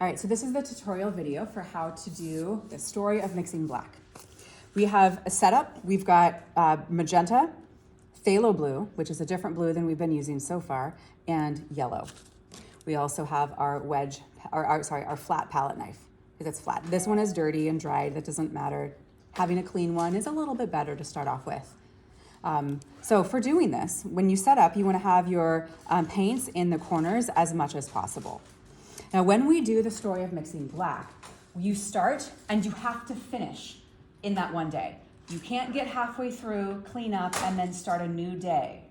All right, so this is the tutorial video for how to do the story of mixing black. We have a setup. We've got magenta, phthalo blue, which is a different blue than we've been using so far, and yellow. We also have our our flat palette knife, because it's flat. This one is dirty and dried. That doesn't matter. Having a clean one is a little bit better to start off with. So for doing this, when you set up, you want to have your paints in the corners as much as possible. Now, when we do the story of mixing black, you start and you have to finish in that one day. You can't get halfway through, clean up, and then start a new day,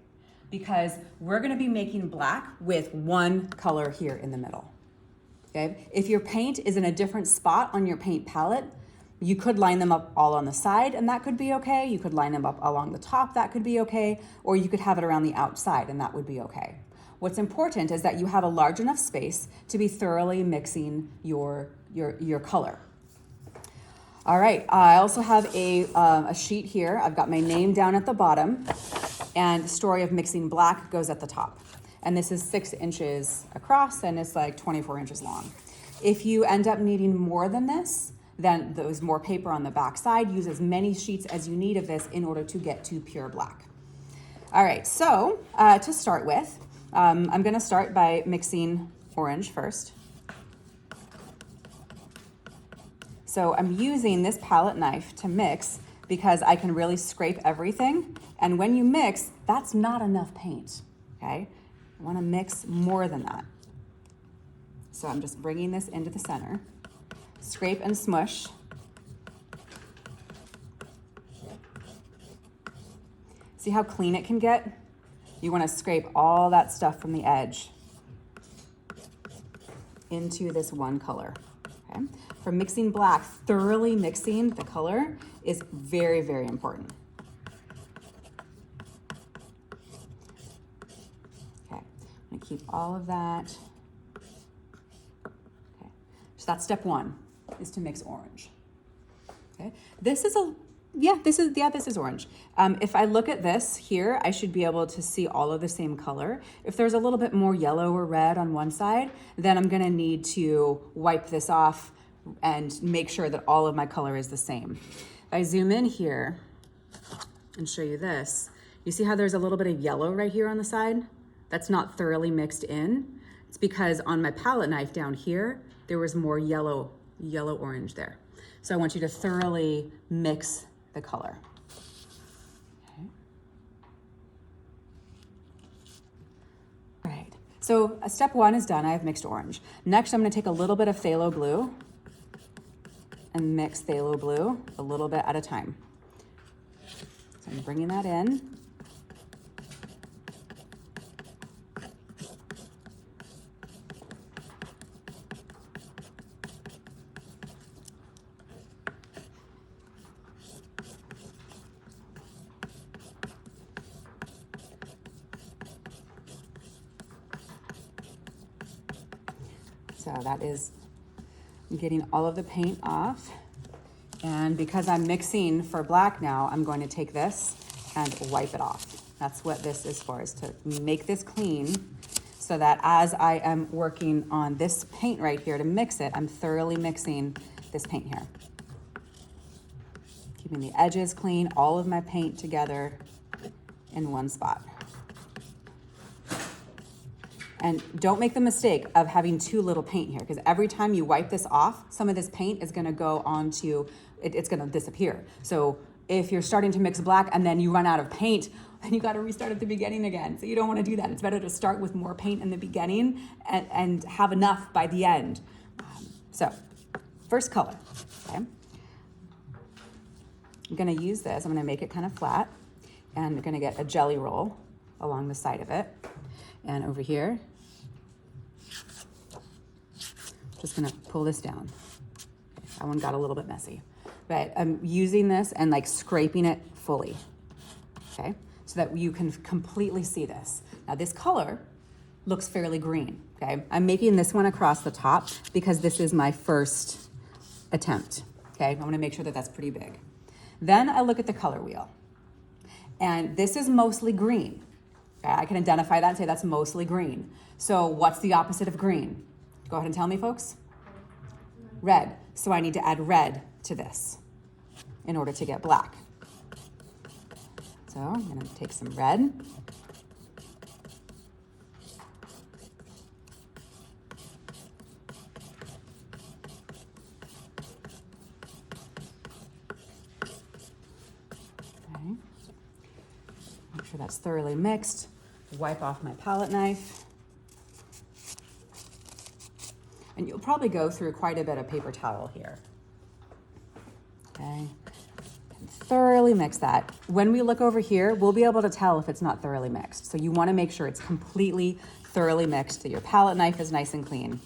because we're going to be making black with one color here in the middle. Okay? If your paint is in a different spot on your paint palette, you could line them up all on the side, and that could be okay. You could line them up along the top, that could be okay. Or you could have it around the outside, and that would be okay. What's important is that you have a large enough space to be thoroughly mixing your color. All right, I also have a sheet here. I've got my name down at the bottom, and the story of mixing black goes at the top. And this is 6 inches across, and it's like 24 inches long. If you end up needing more than this, then there's more paper on the back side. Use as many sheets as you need of this in order to get to pure black. All right, so to start with, I'm gonna start by mixing orange first. So I'm using this palette knife to mix because I can really scrape everything. And when you mix, that's not enough paint, okay? I wanna mix more than that. So I'm just bringing this into the center. Scrape and smush. See how clean it can get? You want to scrape all that stuff from the edge into this one color. Okay? For mixing black, thoroughly mixing the color is very, very important. Okay, I'm going to keep all of that. Okay, so that's step 1. Is to mix orange. Okay, this is orange. If I look at this here, I should be able to see all of the same color. If there's a little bit more yellow or red on one side, then I'm gonna need to wipe this off and make sure that all of my color is the same. If I zoom in here and show you this, you see how there's a little bit of yellow right here on the side? That's not thoroughly mixed in. It's because on my palette knife down here, there was more yellow orange there. So I want you to thoroughly mix the color. Okay. All right, so step 1 is done. I have mixed orange. Next, I'm gonna take a little bit of phthalo blue and mix phthalo blue a little bit at a time. So I'm bringing that in. So that is getting all of the paint off. And because I'm mixing for black now, I'm going to take this and wipe it off. That's what this is for, is to make this clean so that as I am working on this paint right here to mix it, I'm thoroughly mixing this paint here. Keeping the edges clean, all of my paint together in one spot. And don't make the mistake of having too little paint here, because every time you wipe this off, some of this paint is gonna go onto, it's gonna disappear. So if you're starting to mix black and then you run out of paint, then you gotta restart at the beginning again. So you don't wanna do that. It's better to start with more paint in the beginning and have enough by the end. So first color, okay? I'm gonna use this, I'm gonna make it kind of flat, and I'm gonna get a jelly roll along the side of it. And over here, just gonna pull this down. That one got a little bit messy, but I'm using this and like scraping it fully, okay? So that you can completely see this. Now this color looks fairly green, okay? I'm making this one across the top because this is my first attempt, okay? I wanna make sure that that's pretty big. Then I look at the color wheel, and this is mostly green. Okay, I can identify that and say that's mostly green. So what's the opposite of green? Go ahead and tell me, folks. red. So I need to add red to this in order to get black. So I'm going to take some red. Okay. Make sure that's thoroughly mixed. Wipe off my palette knife. And you'll probably go through quite a bit of paper towel here. Okay. And thoroughly mix that. When we look over here, we'll be able to tell if it's not thoroughly mixed. So you want to make sure it's completely thoroughly mixed, that your palette knife is nice and clean.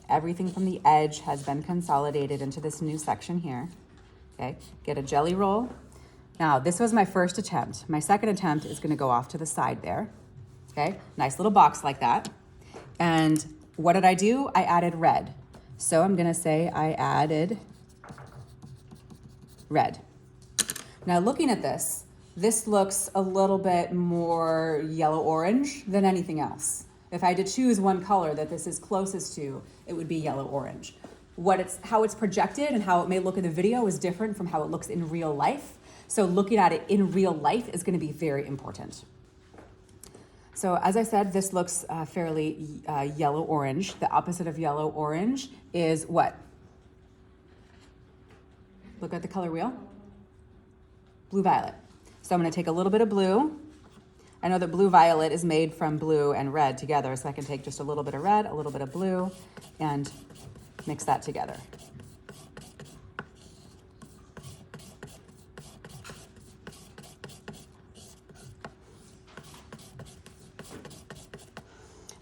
Everything from the edge has been consolidated into this new section here. Okay. Get a jelly roll. Now, this was my first attempt. My second attempt is going to go off to the side there. Okay. Nice little box like that. And what did I do? I added red. So I'm going to say I added red. Now looking at this, this looks a little bit more yellow-orange than anything else. If I had to choose one color that this is closest to, it would be yellow-orange. How it's projected and how it may look in the video is different from how it looks in real life. So looking at it in real life is going to be very important. So as I said, this looks fairly yellow-orange. The opposite of yellow-orange is what? Look at the color wheel. Blue-violet. So I'm going to take a little bit of blue. I know that blue-violet is made from blue and red together, so I can take just a little bit of red, a little bit of blue, and mix that together.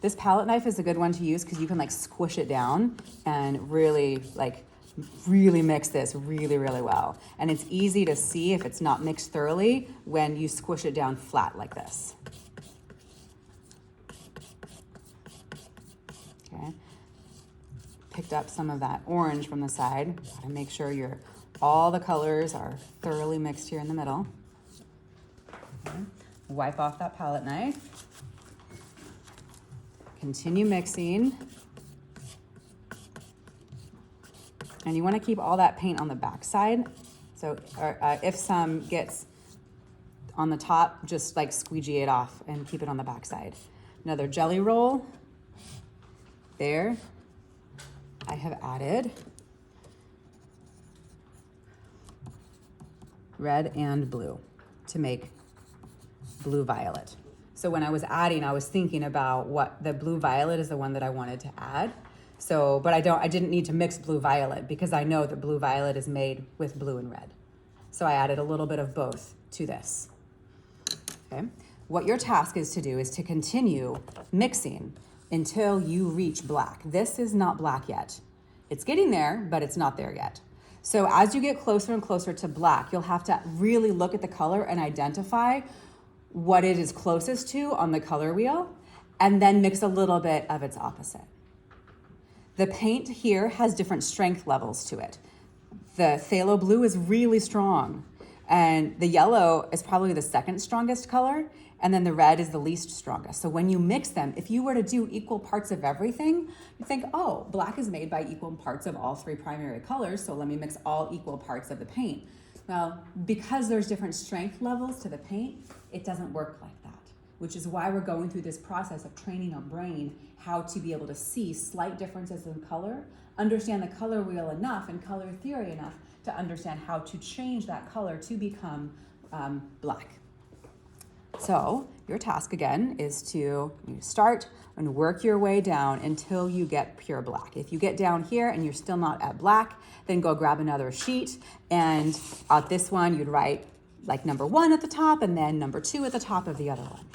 This palette knife is a good one to use because you can like squish it down and really mix this really well. And it's easy to see if it's not mixed thoroughly when you squish it down flat like this. Okay. Picked up some of that orange from the side. Gotta make sure all the colors are thoroughly mixed here in the middle. Okay. Wipe off that palette knife. Continue mixing. And you want to keep all that paint on the back side. So if some gets on the top, just like squeegee it off and keep it on the back side. Another jelly roll. There. I have added red and blue to make blue-violet. So when I was adding, I was thinking about what the blue-violet is the one that I wanted to add. So, but I didn't need to mix blue-violet because I know that blue-violet is made with blue and red. So I added a little bit of both to this. Okay. What your task is to do is to continue mixing until you reach black. This is not black yet. It's getting there, but it's not there yet. So as you get closer and closer to black, you'll have to really look at the color and identify what it is closest to on the color wheel, and then mix a little bit of its opposite. The paint here has different strength levels to it. The phthalo blue is really strong, and the yellow is probably the second strongest color, and then the red is the least strongest. So when you mix them, if you were to do equal parts of everything, you think, oh, black is made by equal parts of all three primary colors, so let me mix all equal parts of the paint. Well, because there's different strength levels to the paint, it doesn't work like that, which is why we're going through this process of training our brain how to be able to see slight differences in color, understand the color wheel enough and color theory enough to understand how to change that color to become black. So your task again is to start and work your way down until you get pure black. If you get down here and you're still not at black, then go grab another sheet, and at this one you'd write like number 1 at the top and then number 2 at the top of the other one.